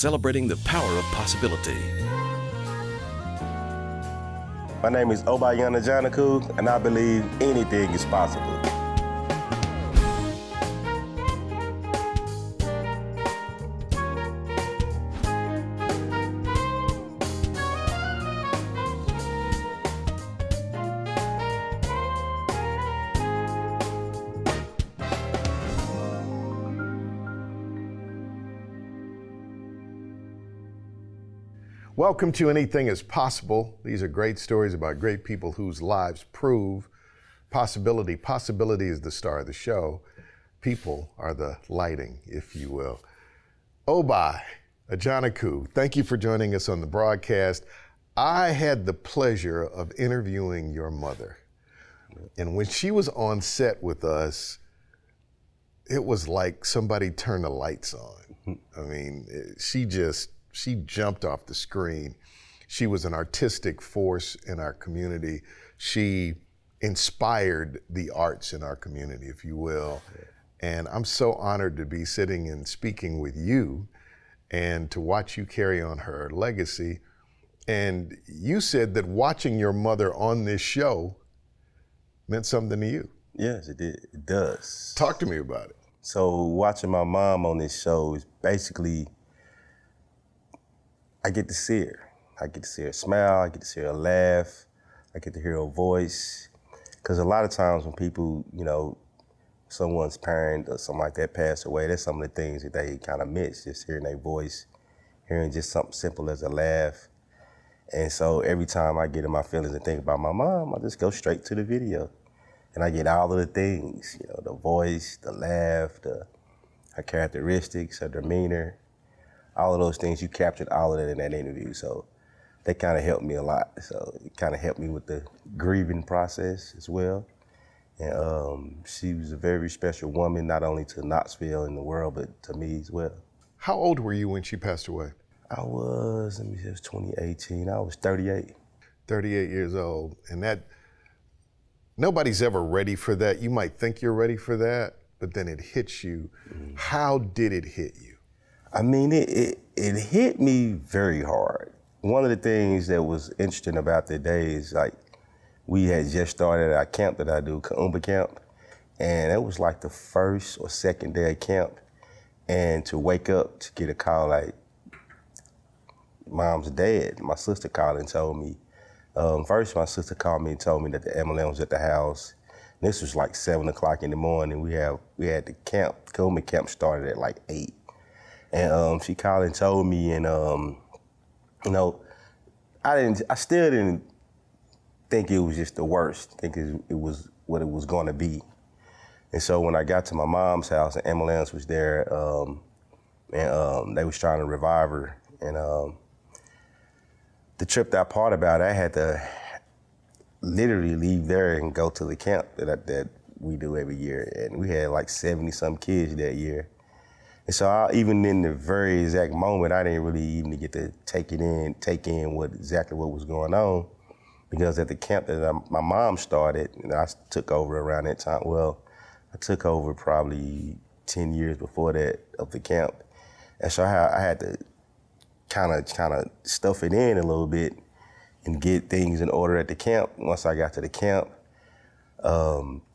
celebrating the power of possibility. My name is Obayana Ajanaku, and I believe anything is possible. Welcome to Anything is Possible. These are great stories about great people whose lives prove possibility. Possibility is the star of the show. People are the lighting, if you will. Obayana Ajanaku, thank you for joining us on the broadcast. I had the pleasure of interviewing your mother. And when she was on set with us, it was like somebody turned the lights on. I mean, she jumped off the screen. She was an artistic force in our community. She inspired the arts in our community, if you will. And I'm so honored to be sitting and speaking with you and to watch you carry on her legacy. And you said that watching your mother on this show meant something to you. Yes, it did. It does. Talk to me about it. So watching my mom on this show is basically, I get to see her. I get to see her smile, I get to see her laugh, I get to hear her voice. Because a lot of times when people, someone's parent or something like that passed away, that's some of the things that they kind of miss, just hearing their voice, hearing just something simple as a laugh. And so every time I get in my feelings and think about my mom, I just go straight to the video. And I get all of the things, the voice, the laugh, her characteristics, her demeanor. All of those things, you captured all of that in that interview. So they kind of helped me a lot. So it kind of helped me with the grieving process as well. And she was a very special woman, not only to Knoxville and the world, but to me as well. How old were you when she passed away? I was, it was 2018, I was 38. 38 years old, and that, nobody's ever ready for that. You might think you're ready for that, but then it hits you. Mm-hmm. How did it hit you? I mean, it hit me very hard. One of the things that was interesting about the day is we had just started our camp that I do, Kaumba Camp, and it was like the first or second day of camp, and to wake up to get a call like, Mom's dead. My sister called and told me. First, my sister called me and told me that the ambulance was at the house. And this was like 7 o'clock in the morning. We had the camp, Kaumba Camp started at like 8. And she called and told me, and I still didn't think it was just the worst. I think it was what it was going to be. And so when I got to my mom's house, the ambulance was there, and they was trying to revive her. And the tripped out part about it, I had to literally leave there and go to the camp that we do every year. And we had like 70-some kids that year. And so even in the very exact moment, I didn't really even get to take in exactly what was going on, because at the camp that my mom started, and I took over around that time. Well, I took over probably 10 years before that of the camp. And so I had to kind of stuff it in a little bit and get things in order at the camp. Once I got to the camp,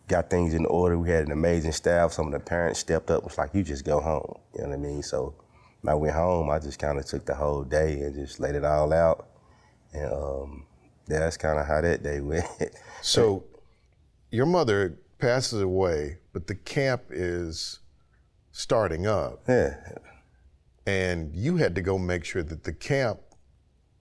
got things in order. We had an amazing staff. Some of the parents stepped up, was like, you just go home. You know what I mean? So when I went home, I just kind of took the whole day and just laid it all out. And that's kind of how that day went. So your mother passes away, but the camp is starting up. Yeah. And you had to go make sure that the camp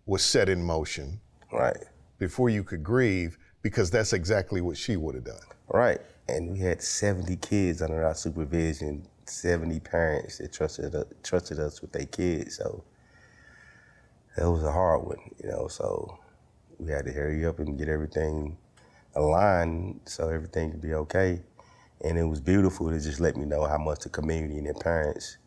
was set in motion. Right. Before you could grieve, because that's exactly what she would have done. Right. And we had 70 kids under our supervision, 70 parents that trusted us with their kids. So that was a hard one, so we had to hurry up and get everything aligned so everything could be okay. And it was beautiful to just let me know how much the community and their parents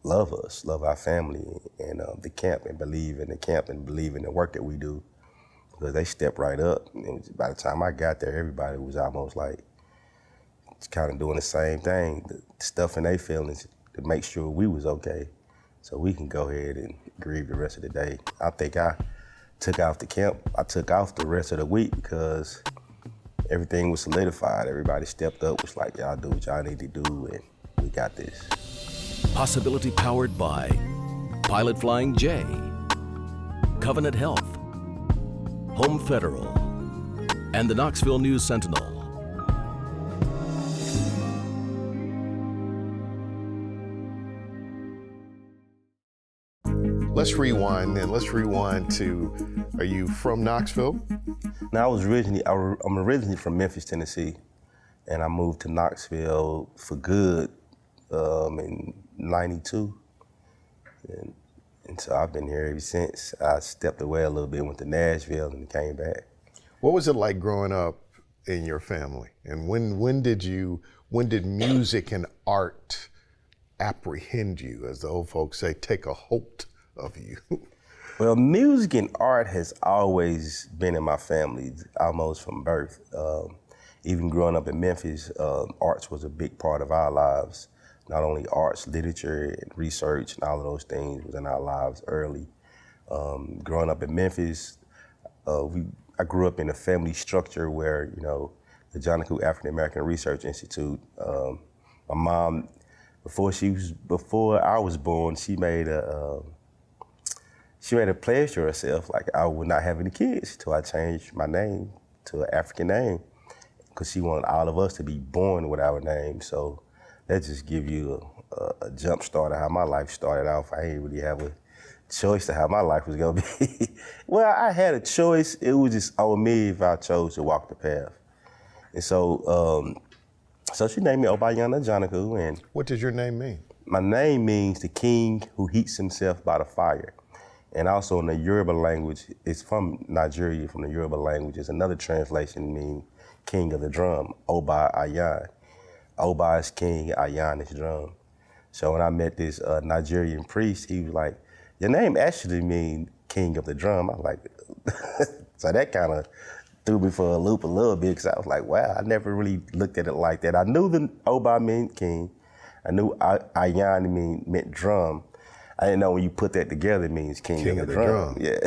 love us, love our family, and the camp, and believe in the camp and believe in the work that we do, because they stepped right up. And by the time I got there, everybody was almost like kind of doing the same thing, stuffing their feelings to make sure we was okay. so we can go ahead and grieve the rest of the day. I think I took off the camp. I took off the rest of the week because everything was solidified. Everybody stepped up, was like, y'all do what y'all need to do, and we got this. Possibility powered by Pilot Flying J, Covenant Health, Home Federal, and the Knoxville News Sentinel. Let's rewind to, are you from Knoxville? Now, I'm originally from Memphis, Tennessee, and I moved to Knoxville for good in '92. And so I've been here ever since. I stepped away a little bit, went to Nashville, and came back. What was it like growing up in your family? And when did music and art apprehend you, as the old folks say, take a hold of you? Well, music and art has always been in my family, almost from birth. Even growing up in Memphis, arts was a big part of our lives. Not only arts, literature, and research, and all of those things was in our lives early. Growing up in Memphis, I grew up in a family structure where, the Ajanaku African American Research Institute, my mom, before I was born, she made a pledge to herself, like I would not have any kids till I changed my name to an African name, because she wanted all of us to be born with our name. So that just give you a jump start of how my life started off. I didn't really have a choice to how my life was gonna be. Well, I had a choice. It was just on me if I chose to walk the path. And so she named me Obayana Ajanaku. And what does your name mean? My name means the king who heats himself by the fire. And also in the Yoruba language, it's from Nigeria, from the Yoruba language. It's another translation meaning king of the drum, Oba Ayan. Oba is king, Ayan is drum. So when I met this Nigerian priest, he was like, your name actually means king of the drum. I was like, so that kind of threw me for a loop a little bit, because I was like, wow, I never really looked at it like that. I knew the Oba meant king. I knew Ayan meant drum. I didn't know when you put that together, it means king of the drum. Yeah,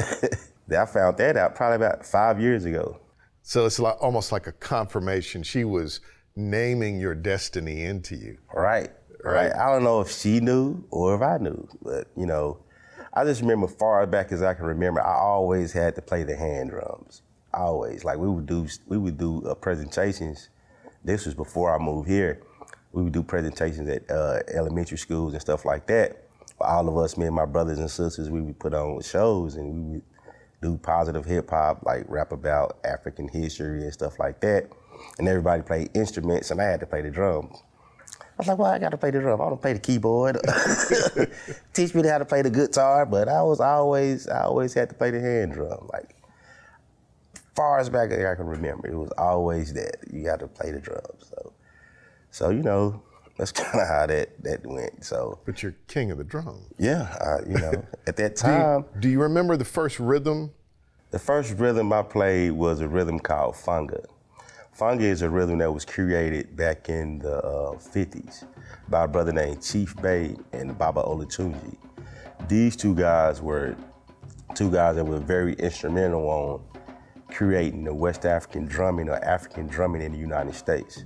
I found that out probably about 5 years ago. So it's almost like a confirmation. She was naming your destiny into you. Right. I don't know if she knew or if I knew, but I just remember far back as I can remember, I always had to play the hand drums. Always. Like we would do presentations. This was before I moved here. We would do presentations at elementary schools and stuff like that. All of us, me and my brothers and sisters, we would put on shows, and we would do positive hip hop, like rap about African history and stuff like that. And everybody played instruments, and I had to play the drums. I was like, well, I got to play the drum. I don't play the keyboard. Teach me how to play the guitar, but I always had to play the hand drum. Like, far as back as I can remember, it was always that you got to play the drums. So that's kind of how that went. So, but you're king of the drum. Yeah, at that time. Do you remember the first rhythm? The first rhythm I played was a rhythm called Funga. Funga is a rhythm that was created back in the 50s by a brother named Chief Bey and Baba Olatunji. These two guys were that were very instrumental on creating the West African drumming or African drumming in the United States.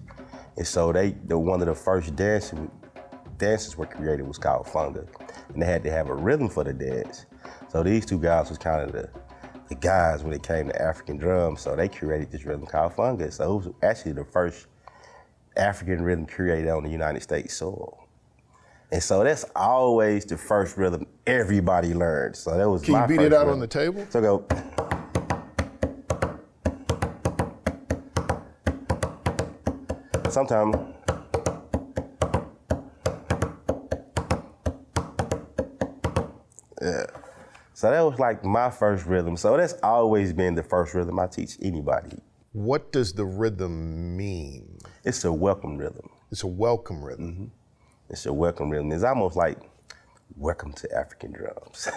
And so one of the first dances were created was called Funga. And they had to have a rhythm for the dance. So these two guys was kind of the guys when it came to African drums. So they created this rhythm called Funga. So it was actually the first African rhythm created on the United States soil. And so that's always the first rhythm everybody learned. So that was Can my you beat first it out rhythm. on the table? So go. Sometimes. Yeah. So that was like my first rhythm. So that's always been the first rhythm I teach anybody. What does the rhythm mean? It's a welcome rhythm. It's a welcome rhythm. Mm-hmm. It's a welcome rhythm. It's almost like welcome to African drums.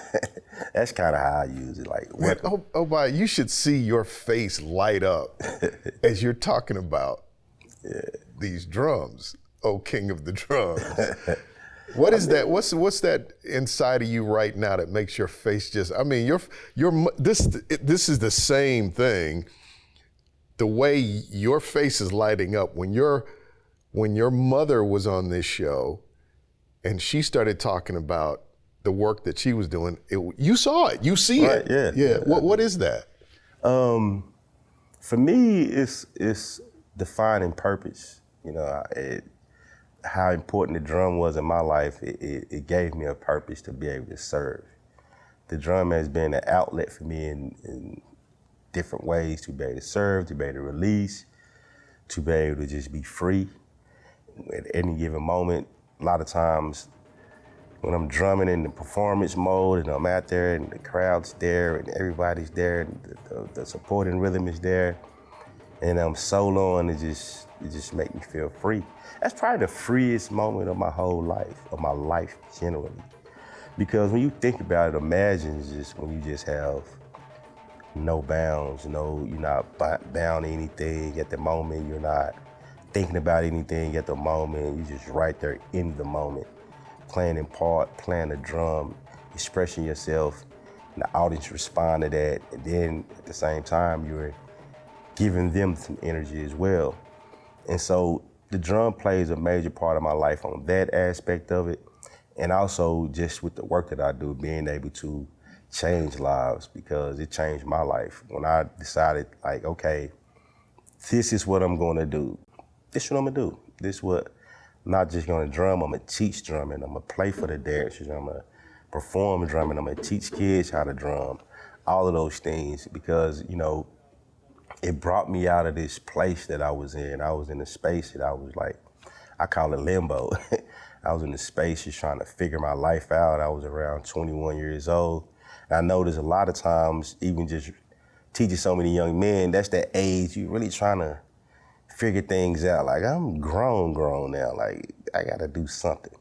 That's kind of how I use it. Like, welcome. Man, you should see your face light up as you're talking about these drums, oh king of the drums. What is that? What's that inside of you right now that makes your face just? I mean, this is the same thing. The way your face is lighting up when your mother was on this show, and she started talking about the work that she was doing. You saw it. You see it. Yeah. What is that? For me, it's defining purpose. You know, how important the drum was in my life, it gave me a purpose to be able to serve. The drum has been an outlet for me in different ways to be able to serve, to be able to release, to be able to just be free at any given moment. A lot of times when I'm drumming in the performance mode and I'm out there and the crowd's there and everybody's there and the supporting rhythm is there and I'm soloing, it just make me feel free. That's probably the freest moment of my whole life, of my life generally. Because when you think about it, imagine just when you just have no bounds, you're not bound to anything at the moment, you're not thinking about anything at the moment, you're just right there in the moment, playing in part, playing the drum, expressing yourself, and the audience respond to that, and then at the same time, you're giving them some energy as well. And so the drum plays a major part of my life on that aspect of it, and also just with the work that I do, being able to change lives, because it changed my life. When I decided, like, okay, this is what I'm gonna do. This is what I'm gonna do. This is what, I'm not just gonna drum, I'm gonna teach drumming, I'm gonna play for the dancers, I'm gonna perform drumming, I'm gonna teach kids how to drum, all of those things, because, it brought me out of this place that I was in. I was in a space that I was like, I call it limbo. I was in a space just trying to figure my life out. I was around 21 years old. And I noticed a lot of times, even just teaching so many young men, that's that age, you're really trying to figure things out. Like, I'm grown now. Like, I gotta do something.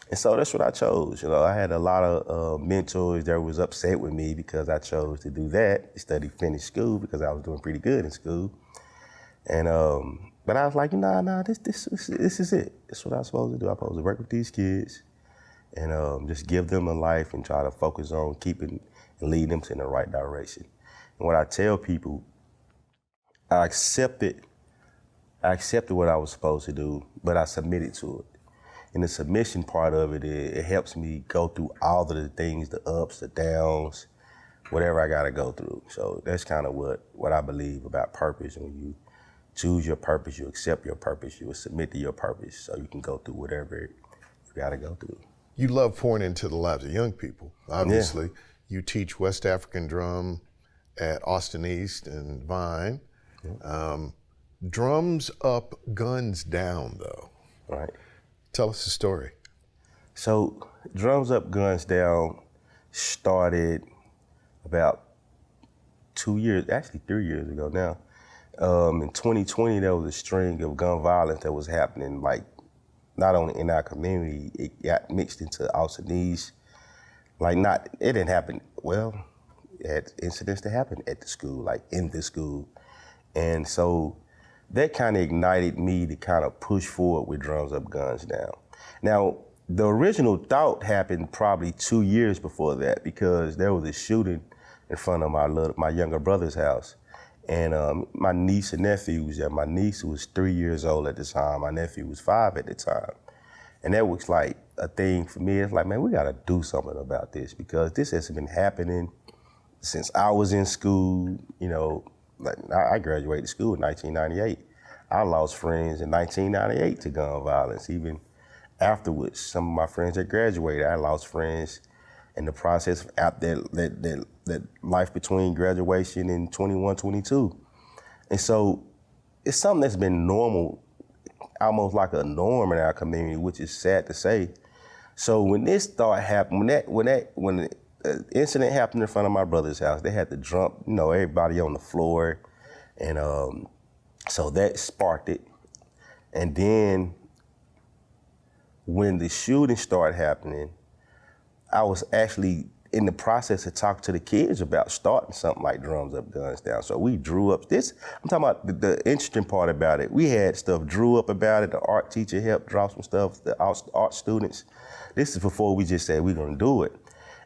And so that's what I chose. I had a lot of mentors that was upset with me because I chose to do that, finish school, because I was doing pretty good in school. And but I was like, nah, this is it. This is what I'm supposed to do. I'm supposed to work with these kids and just give them a life and try to focus on keeping and lead them in the right direction. And what I tell people, I accepted what I was supposed to do, but I submitted to it. And the submission part of it, it helps me go through all of the things, the ups, the downs, whatever I gotta go through. So that's kind of what I believe about purpose. When you choose your purpose, you accept your purpose, you will submit to your purpose so you can go through whatever you gotta go through. You love pouring into the lives of young people. Obviously, You teach West African drum at Austin East and Vine. Drums up, guns down, though. Right. Tell us the story. So Drums Up, Guns Down started about 3 years ago now. In 2020, there was a string of gun violence that was happening, like not only in our community, it got mixed into Austin East. It didn't happen, it had incidents that happened at the school, like in the school. And so that kind of ignited me to kind of push forward with Drums Up, Guns Down. Now, the original thought happened probably 2 years before that, because there was a shooting in front of my younger brother's house. And my niece and nephew was there. My niece was 3 years old at the time. My nephew was 5 at the time. And that was like a thing for me. It's like, man, we gotta do something about this, because this has been happening since I was in school. I graduated school in 1998. I lost friends in 1998 to gun violence. Even afterwards, some of my friends that graduated, I lost friends in the process of that life between graduation and 21, 22. And so it's something that's been normal, almost like a norm in our community, which is sad to say. So when this thought happened, when the incident happened in front of my brother's house, they had to jump, everybody on the floor. And so that sparked it. And then when the shooting started happening, I was actually in the process to talk to the kids about starting something like Drums Up, Guns Down. So we drew up this. I'm talking about the interesting part about it. We had stuff drew up about it. The art teacher helped draw some stuff, the art students. This is before we just said we're gonna do it.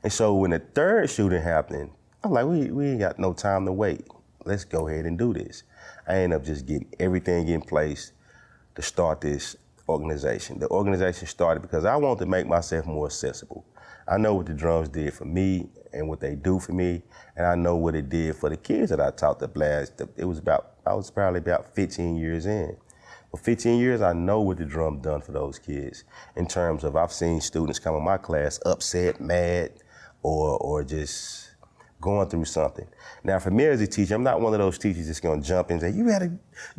And so when the third shooting happened, I'm like, we ain't got no time to wait. Let's go ahead and do this. I ended up just getting everything in place to start this organization. The organization started because I wanted to make myself more accessible. I know what the drums did for me and what they do for me, and I know what it did for the kids that I taught the blast. I was probably about 15 years in. For 15 years, I know what the drum done for those kids in terms of I've seen students come in my class upset, mad, or just going through something. Now, for me as a teacher, I'm not one of those teachers that's gonna jump in and say, you gotta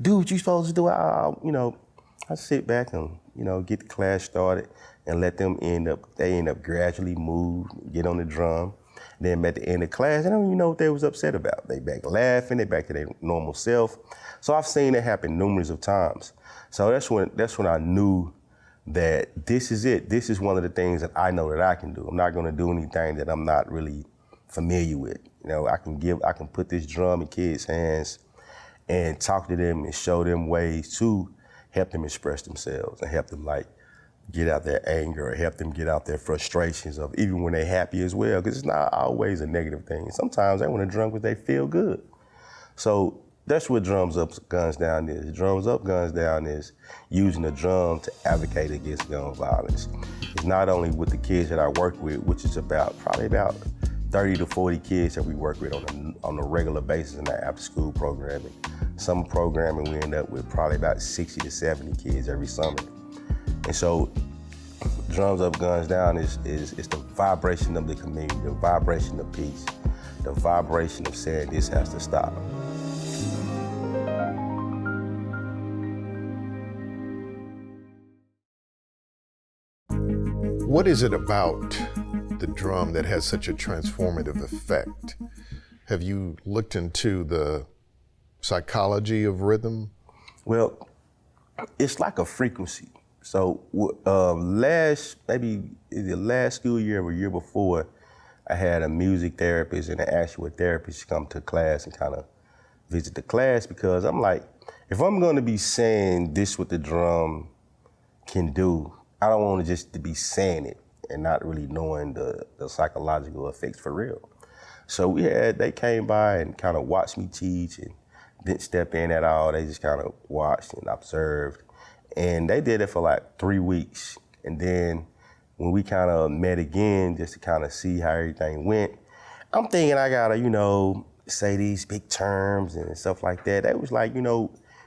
do what you're supposed to do. I sit back and, get the class started and let them end up gradually move, get on the drum. Then at the end of class, I don't even know what they was upset about. They back laughing, they back to their normal self. So I've seen it happen numerous of times. So that's when I knew that this is it. This is one of the things that I know that I can do. I'm not gonna do anything that I'm not really familiar with. I can put this drum in kids' hands and talk to them and show them ways to help them express themselves and help them get out their anger or help them get out their frustrations of even when they're happy as well, because it's not always a negative thing. Sometimes they want to drum because they feel good. So that's what Drums Up, Guns Down is. Drums Up, Guns Down is using the drum to advocate against gun violence. It's not only with the kids that I work with, which is probably about 30 to 40 kids that we work with on a regular basis in our after school programming. Summer programming, we end up with probably about 60 to 70 kids every summer. And so Drums Up, Guns Down is the vibration of the community, the vibration of peace, the vibration of saying this has to stop. What is it about the drum that has such a transformative effect? Have you looked into the psychology of rhythm? Well, it's like a frequency. So maybe the last school year or year before, I had a music therapist and an actual therapist come to class and kind of visit the class, because I'm like, if I'm going to be saying this what the drum can do, I don't want to just to be saying it and not really knowing the psychological effects for real. So they came by and kind of watched me teach and didn't step in at all. They just kind of watched and observed. And they did it for like 3 weeks. And then when we kind of met again, just to kind of see how everything went, I'm thinking I gotta, say these big terms and stuff like that. They was like,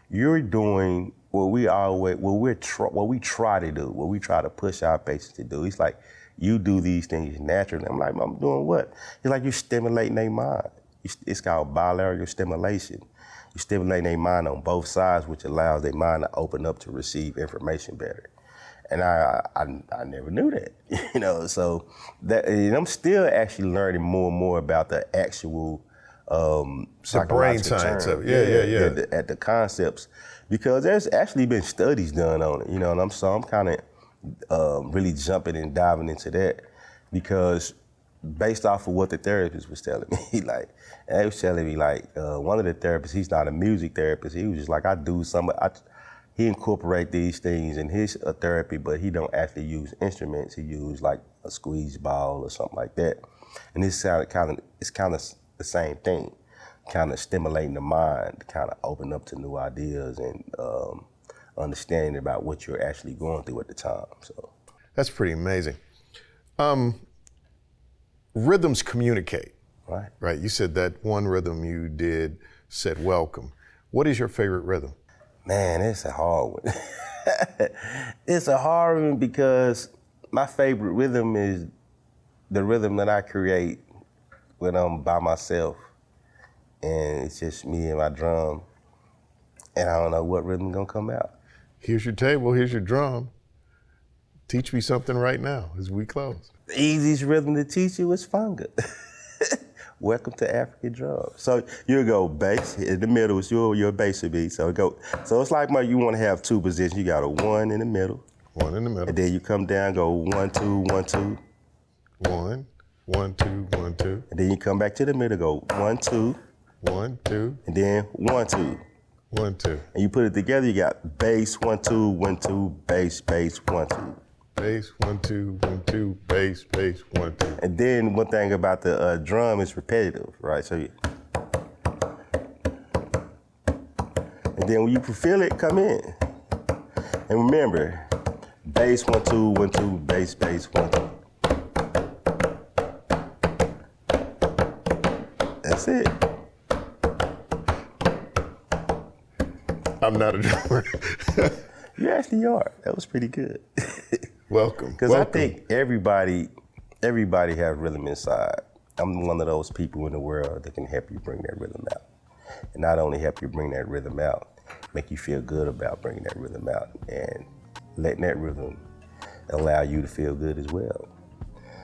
you're doing what we try to do, what we try to push our patients to do. It's like, you do these things naturally. I'm like, I'm doing what? It's like you're stimulating their mind. It's called bilateral stimulation. You're stimulating their mind on both sides, which allows their mind to open up to receive information better. And I never knew that, so that, and I'm still actually learning more and more about the actual the brain science of it. At the concepts, because there's actually been studies done on it, and I'm kind of really jumping and diving into that, because based off of what the therapist was telling me, they was telling me one of the therapists, he's not a music therapist, he was just like, he incorporate these things in his therapy, but he don't actually use instruments. He use like a squeeze ball or something like that. And it's kind of the same thing, kind of stimulating the mind to kind of open up to new ideas and understanding about what you're actually going through at the time. So that's pretty amazing. Rhythms communicate. Right. You said that one rhythm you did said welcome. What is your favorite rhythm? Man, it's a hard one. It's a hard one because my favorite rhythm is the rhythm that I create when I'm by myself and it's just me and my drum, and I don't know what rhythm gonna come out. Here's your table, here's your drum. Teach me something right now as we close. The easiest rhythm to teach you is funga. Welcome to African drums. So you go bass, in the middle is your bass would be. So it's like you want to have two positions. You got a 1 in the middle. 1 in the middle. And then you come down, go 1, 2, 1, 2. 1, 1, 2, 1, Then you come back to the middle, go 1, 2. 1, 2. And then 1, 2. 1, 2. And you put it together, you got bass, 1, 2, 1, 2, bass, bass, 1, 2. Bass, 1, 2, 1, 2, bass, bass, 1, 2. And then one thing about the drum is repetitive, right? So, and then when you feel it, come in. And remember, bass, 1, 2, 1, 2, bass, bass, 1, 2. That's it. I'm not a drummer. You actually are. That was pretty good. Welcome. Because I think everybody has rhythm inside. I'm one of those people in the world that can help you bring that rhythm out. And not only help you bring that rhythm out, make you feel good about bringing that rhythm out and letting that rhythm allow you to feel good as well.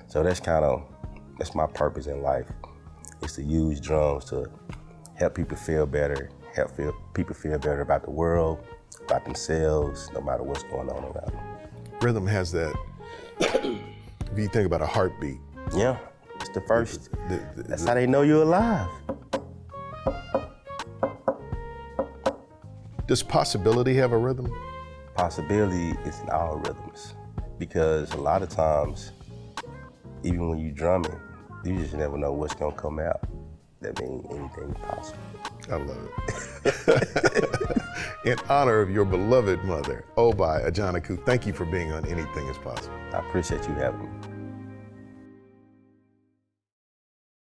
So that's my purpose in life, is to use drums to help people feel better, people feel better about the world, about themselves, no matter what's going on around them. Rhythm has that, if you think about a heartbeat. Yeah, it's the first. That's how they know you're alive. Does possibility have a rhythm? Possibility is in all rhythms, because a lot of times, even when you're drumming, you just never know what's gonna come out. That means anything's possible. I love it. In honor of your beloved mother, Obayana Ajanaku, thank you for being on Anything is Possible. I appreciate you having me.